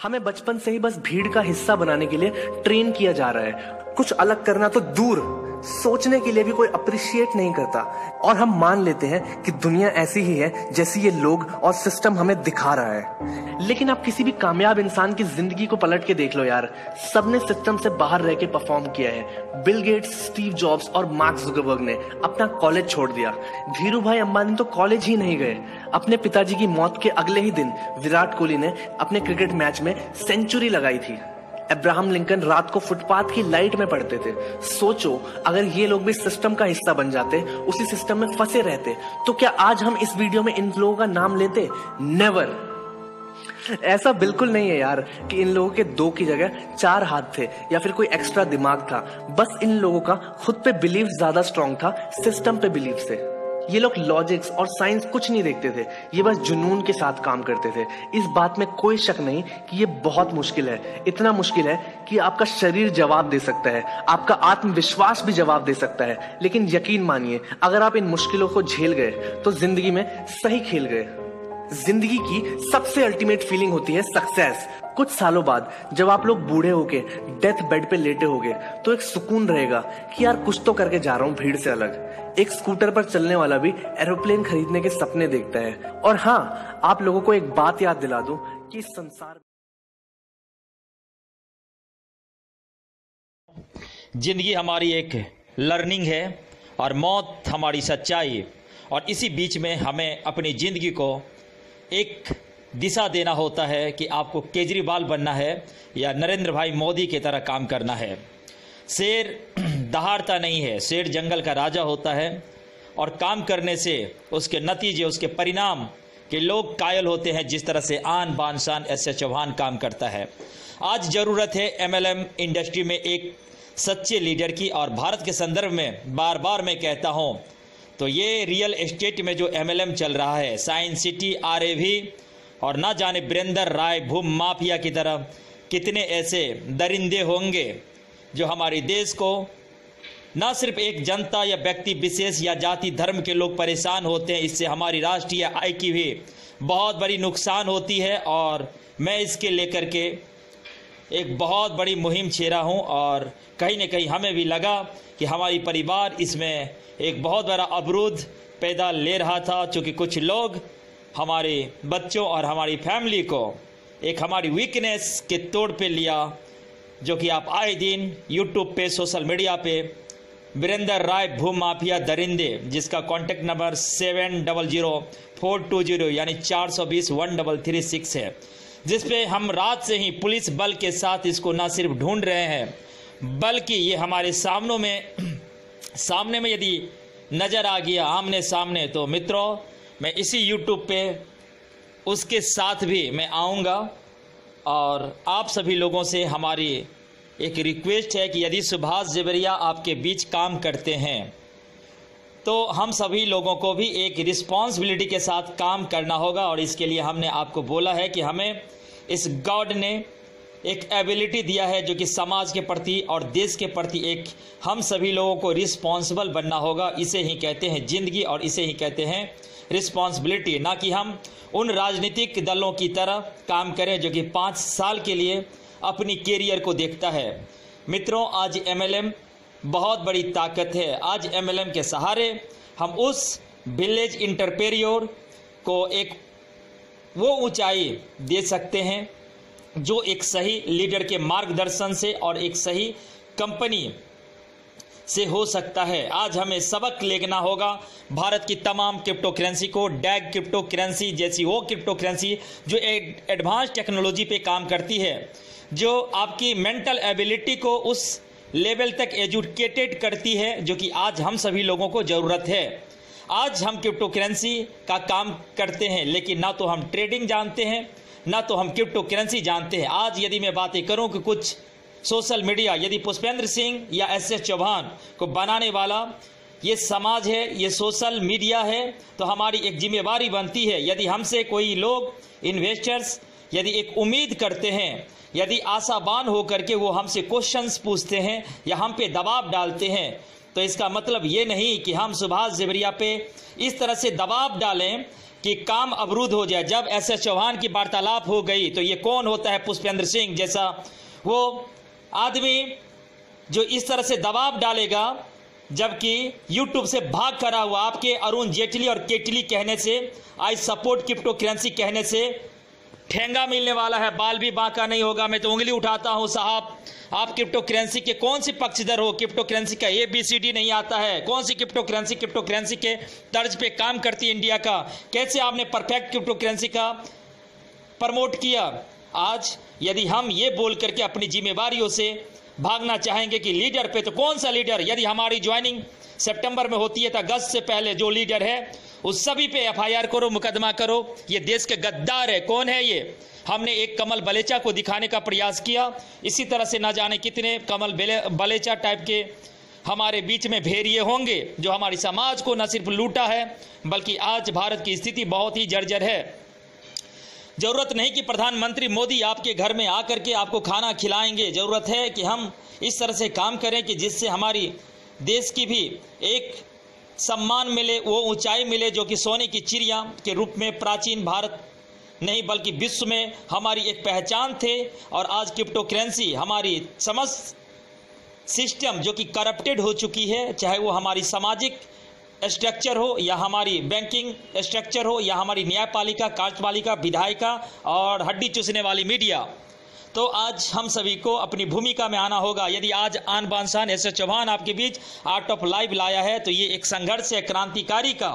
हमें बचपन से ही बस भीड़ का हिस्सा बनाने के लिए ट्रेन किया जा रहा है। कुछ अलग करना तो दूर, सोचने के लिए भी कोई अप्रिशिएट नहीं करता। और हम मान लेते हैं कि दुनिया ऐसी ही है जैसी ये लोग और सिस्टम हमें दिखा रहा है। लेकिन आप किसी भी कामयाब इंसान की जिंदगी को पलट के देख लो यार, सबने सिस्टम से बाहर रह के परफॉर्म किया है। बिल गेट्स, स्टीव जॉब्स और मार्क जुकरबर्ग ने अपना कॉलेज छोड़ दिया। धीरू भाई अंबानी तो कॉलेज ही नहीं गए। अपने पिताजी की मौत के अगले ही दिन विराट कोहली ने अपने क्रिकेट मैच में सेंचुरी लगाई थी। अब्राहम लिंकन रात को फुटपाथ की लाइट में पढ़ते थे। सोचो, अगर ये लोग भी सिस्टम का हिस्सा बन जाते, उसी सिस्टम में फंसे रहते, तो क्या आज हम इस वीडियो में इन लोगों का नाम लेते? नेवर। ऐसा बिल्कुल नहीं है यार कि इन लोगों के 2 की जगह 4 हाथ थे या फिर कोई एक्स्ट्रा दिमाग था। बस इन लोगों का खुद पे बिलीफ ज्यादा स्ट्रांग था सिस्टम पे बिलीफ से। ये लोग लॉजिक्स और साइंस कुछ नहीं देखते थे, ये बस जुनून के साथ काम करते थे। इस बात में कोई शक नहीं कि ये बहुत मुश्किल है। इतना मुश्किल है कि आपका शरीर जवाब दे सकता है, आपका आत्मविश्वास भी जवाब दे सकता है। लेकिन यकीन मानिए, अगर आप इन मुश्किलों को झेल गए तो जिंदगी में सही खेल गए। जिंदगी की सबसे अल्टीमेट फीलिंग होती है सक्सेस। कुछ सालों बाद जब आप लोग बूढ़े होके डेथ बेड पे लेटे होगे तो एक सुकून रहेगा कि यार कुछ तो करके जा रहा हूं भीड़ से अलग। एक स्कूटर पर चलने वाला भी एरोप्लेन खरीदने के सपने देखता है। और हाँ, आप लोगों को एक बात याद दिला दूं कि इस संसार जिंदगी हमारी एक लर्निंग है और मौत हमारी सच्चाई। और इसी बीच में हमें अपनी जिंदगी को एक दिशा देना होता है कि आपको केजरीवाल बनना है या नरेंद्र भाई मोदी की तरह काम करना है। शेर दहाड़ता नहीं है, शेर जंगल का राजा होता है और काम करने से उसके नतीजे, उसके परिणाम के लोग कायल होते हैं। जिस तरह से आन बान शान एस चौहान काम करता है। आज ज़रूरत है MLM इंडस्ट्री में एक सच्चे लीडर की। और भारत के संदर्भ में बार बार मैं कहता हूँ तो ये रियल एस्टेट में जो MLM चल रहा है, साइंस सिटी, RAV और ना जाने वीरेंद्र राय भूम माफिया की तरह कितने ऐसे दरिंदे होंगे जो हमारे देश को ना सिर्फ एक जनता या व्यक्ति विशेष या जाति धर्म के लोग परेशान होते हैं, इससे हमारी राष्ट्रीय आय की भी बहुत बड़ी नुकसान होती है। और मैं इसके लेकर के एक बहुत बड़ी मुहिम छेड़ा हूं और कहीं न कहीं हमें भी लगा कि हमारी परिवार इसमें एक बहुत बड़ा अवरोध पैदा ले रहा था, क्योंकि कुछ लोग हमारे बच्चों और हमारी फैमिली को एक हमारी वीकनेस के तोड़ पे लिया, जो कि आप आए दिन यूट्यूब पे, सोशल मीडिया पे वीरेंद्र राय भूम माफिया दरिंदे, जिसका कॉन्टैक्ट नंबर 700420 यानी 420-1336 है, जिस पे हम रात से ही पुलिस बल के साथ इसको ना सिर्फ ढूंढ रहे हैं बल्कि ये हमारे सामने में यदि नज़र आ गया आमने सामने, तो मित्रों मैं इसी यूट्यूब पे उसके साथ भी मैं आऊँगा। और आप सभी लोगों से हमारी एक रिक्वेस्ट है कि यदि सुभाष जबरिया आपके बीच काम करते हैं तो हम सभी लोगों को भी एक रिस्पॉन्सिबिलिटी के साथ काम करना होगा। और इसके लिए हमने आपको बोला है कि हमें इस गॉड ने एक एबिलिटी दिया है जो कि समाज के प्रति और देश के प्रति एक हम सभी लोगों को रिस्पॉन्सिबल बनना होगा। इसे ही कहते हैं ज़िंदगी और इसे ही कहते हैं रिस्पॉन्सिबिलिटी। ना कि हम उन राजनीतिक दलों की तरह काम करें जो कि 5 साल के लिए अपनी कैरियर को देखता है। मित्रों, आज MLM बहुत बड़ी ताकत है। आज MLM के सहारे हम उस विलेज इंटरप्रेन्योर को एक वो ऊंचाई दे सकते हैं जो एक सही लीडर के मार्गदर्शन से और एक सही कंपनी से हो सकता है। आज हमें सबक लेना होगा भारत की तमाम क्रिप्टो करेंसी को। डैग क्रिप्टो करेंसी जैसी वो क्रिप्टो करेंसी जो एडवांस टेक्नोलॉजी पे काम करती है, जो आपकी मेंटल एबिलिटी को उस लेवल तक एजुकेटेड करती है, जो कि आज हम सभी लोगों को ज़रूरत है। आज हम क्रिप्टो करेंसी का काम करते हैं, लेकिन ना तो हम ट्रेडिंग जानते हैं ना तो हम क्रिप्टो करेंसी जानते हैं। आज यदि मैं बातें करूं कि कुछ सोशल मीडिया, यदि पुष्पेंद्र सिंह या एस चौहान को बनाने वाला ये समाज है, ये सोशल मीडिया है, तो हमारी एक जिम्मेवारी बनती है। यदि हमसे कोई लोग इन्वेस्टर्स यदि एक उम्मीद करते हैं, यदि आशावान होकर के वो हमसे क्वेश्चंस पूछते हैं या हम पे दबाव डालते हैं, तो इसका मतलब ये नहीं कि हम सुभाष जबरिया पे इस तरह से दबाव डालें कि काम अवरुद्ध हो जाए। जब एस एस चौहान की वार्तालाप हो गई तो ये कौन होता है पुष्पेंद्र सिंह जैसा वो आदमी जो इस तरह से दबाव डालेगा, जबकि यूट्यूब से भाग खड़ा हुआ आपके अरुण जेटली और केटली कहने से, आई सपोर्ट क्रिप्टो करेंसी कहने से ठेंगा मिलने वाला है, बाल भी बांका नहीं होगा। मैं तो उंगली उठाता हूं साहब, आप क्रिप्टो करेंसी के कौन सी पक्षधर हो? क्रिप्टो करेंसी का ABCD नहीं आता है। कौन सी क्रिप्टो करेंसी के तर्ज पे काम करती है इंडिया का? कैसे आपने परफेक्ट क्रिप्टो करेंसी का प्रमोट किया? आज यदि हम ये बोल करके अपनी जिम्मेवारियों से भागना चाहेंगे कि लीडर पे, तो कौन सा लीडर? यदि हमारी ज्वाइनिंग सितंबर में होती है तो अगस्त से पहले जो लीडर है उस सभी पे FIR करो, मुकदमा करो। ये देश के गद्दार है। कौन है ये? हमने एक कमल बलेचा को दिखाने का प्रयास किया, इसी तरह से ना जाने कितने कमल बलेचा टाइप के हमारे बीच में भेड़िए होंगे जो हमारी समाज को न सिर्फ लूटा है बल्कि आज भारत की स्थिति बहुत ही जर्जर है। जरूरत नहीं कि प्रधानमंत्री मोदी आपके घर में आकर के आपको खाना खिलाएंगे, जरूरत है कि हम इस तरह से काम करें कि जिससे हमारी देश की भी एक सम्मान मिले, वो ऊंचाई मिले जो कि सोने की चिड़िया के रूप में प्राचीन भारत नहीं बल्कि विश्व में हमारी एक पहचान थे। और आज क्रिप्टो करेंसी हमारी समस्त सिस्टम जो कि करप्टेड हो चुकी है, चाहे वो हमारी सामाजिक स्ट्रक्चर हो या हमारी बैंकिंग स्ट्रक्चर हो या हमारी न्यायपालिका, कार्यपालिका, विधायिका और हड्डी चूसने वाली मीडिया। तो आज हम सभी को अपनी भूमिका में आना होगा। यदि आज आन बान शान एस एस चौहान आपके बीच आर्ट ऑफ लाइफ लाया है तो ये एक संघर्ष है क्रांतिकारी का।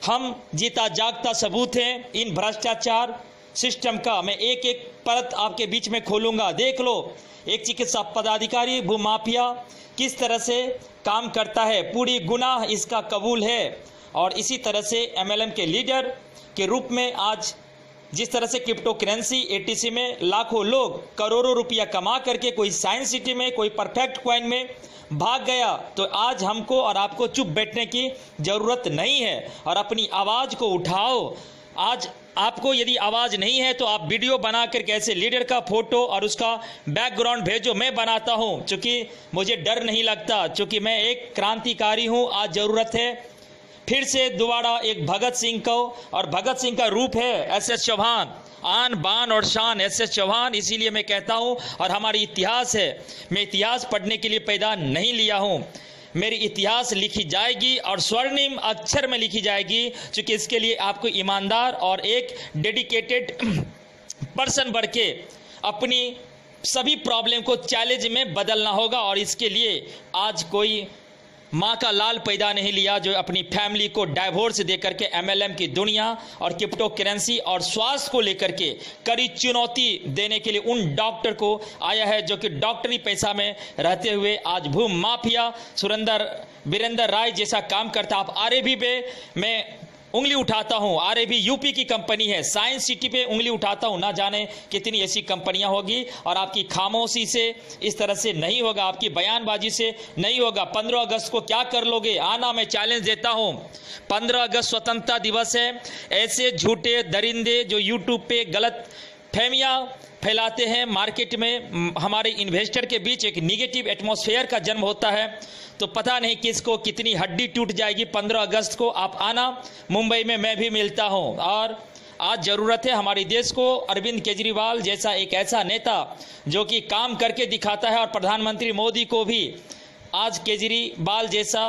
हम जीता जागता सबूत हैं इन भ्रष्टाचार सिस्टम का। मैं एक एक परत आपके बीच में खोलूंगा, देख लो। एक चिकित्सा पदाधिकारी भूमाफिया किस तरह से काम करता है, पूरी गुनाह इसका कबूल है। और इसी तरह से MLM के लीडर के रूप में आज जिस तरह से क्रिप्टो करेंसी ATC में लाखों लोग करोड़ों रुपया कमा करके कोई साइंस सिटी में, कोई परफेक्ट कॉइन में भाग गया, तो आज हमको और आपको चुप बैठने की जरूरत नहीं है और अपनी आवाज को उठाओ। आज आपको यदि आवाज नहीं है तो आप वीडियो बना कर कैसे लीडर का फोटो और उसका बैकग्राउंड भेजो, मैं बनाता हूं, क्योंकि मुझे डर नहीं लगता, क्योंकि मैं एक क्रांतिकारी हूं। आज जरूरत है फिर से दोबारा एक भगत सिंह को, और भगत सिंह का रूप है एस एस चौहान, आन बान और शान एस एस चौहान। इसीलिए मैं कहता हूं, और हमारी इतिहास है, मैं इतिहास पढ़ने के लिए पैदा नहीं लिया हूं, मेरी इतिहास लिखी जाएगी और स्वर्णिम अक्षर में लिखी जाएगी, क्योंकि इसके लिए आपको ईमानदार और एक डेडिकेटेड पर्सन बन के अपनी सभी प्रॉब्लम को चैलेंज में बदलना होगा। और इसके लिए आज कोई माँ का लाल पैदा नहीं लिया जो अपनी फैमिली को डाइवोर्स देकर के MLM की दुनिया और क्रिप्टो करेंसी और स्वास्थ्य को लेकर के कड़ी चुनौती देने के लिए उन डॉक्टर को आया है जो कि डॉक्टरी पैसा में रहते हुए आज भूम माफिया वीरेंद्र राय जैसा काम करता। आप RAB पे मैं उंगली उठाता हूं, RAB यूपी की कंपनी है, साइंस सिटी पे उंगली उठाता हूं, ना जाने कितनी ऐसी कंपनियां होगी। और आपकी खामोशी से इस तरह से नहीं होगा, आपकी बयानबाजी से नहीं होगा। 15 अगस्त को क्या कर लोगे? आना, मैं चैलेंज देता हूं। 15 अगस्त स्वतंत्रता दिवस है। ऐसे झूठे दरिंदे जो यूट्यूब पे गलत फहमियां फैलाते हैं, मार्केट में हमारे इन्वेस्टर के बीच एक निगेटिव एटमॉस्फेयर का जन्म होता है, तो पता नहीं किसको कितनी हड्डी टूट जाएगी। 15 अगस्त को आप आना, मुंबई में मैं भी मिलता हूं। और आज जरूरत है हमारे देश को अरविंद केजरीवाल जैसा एक ऐसा नेता जो कि काम करके दिखाता है, और प्रधानमंत्री मोदी को भी आज केजरीवाल जैसा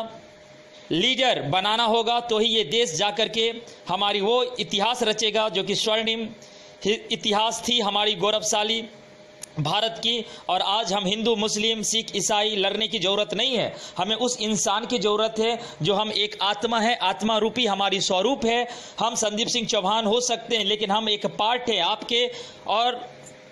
लीडर बनाना होगा, तो ही ये देश जाकर के हमारी वो इतिहास रचेगा जो कि स्वर्णिम इतिहास थी हमारी गौरवशाली भारत की। और आज हम हिंदू, मुस्लिम, सिख, ईसाई लड़ने की जरूरत नहीं है, हमें उस इंसान की जरूरत है जो हम एक आत्मा है, आत्मा रूपी हमारी स्वरूप है। हम संदीप सिंह चौहान हो सकते हैं लेकिन हम एक पार्ट है आपके, और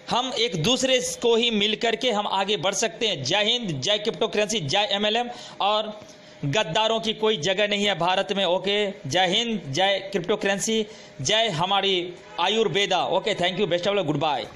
हम एक दूसरे को ही मिल करके हम आगे बढ़ सकते हैं। जय हिंद, जय क्रिप्टो करेंसी, जय MLM, और गद्दारों की कोई जगह नहीं है भारत में। ओके, जय हिंद, जय क्रिप्टो करेंसी, जय हमारी Ayurveda. Okay, thank you, best of luck, good bye.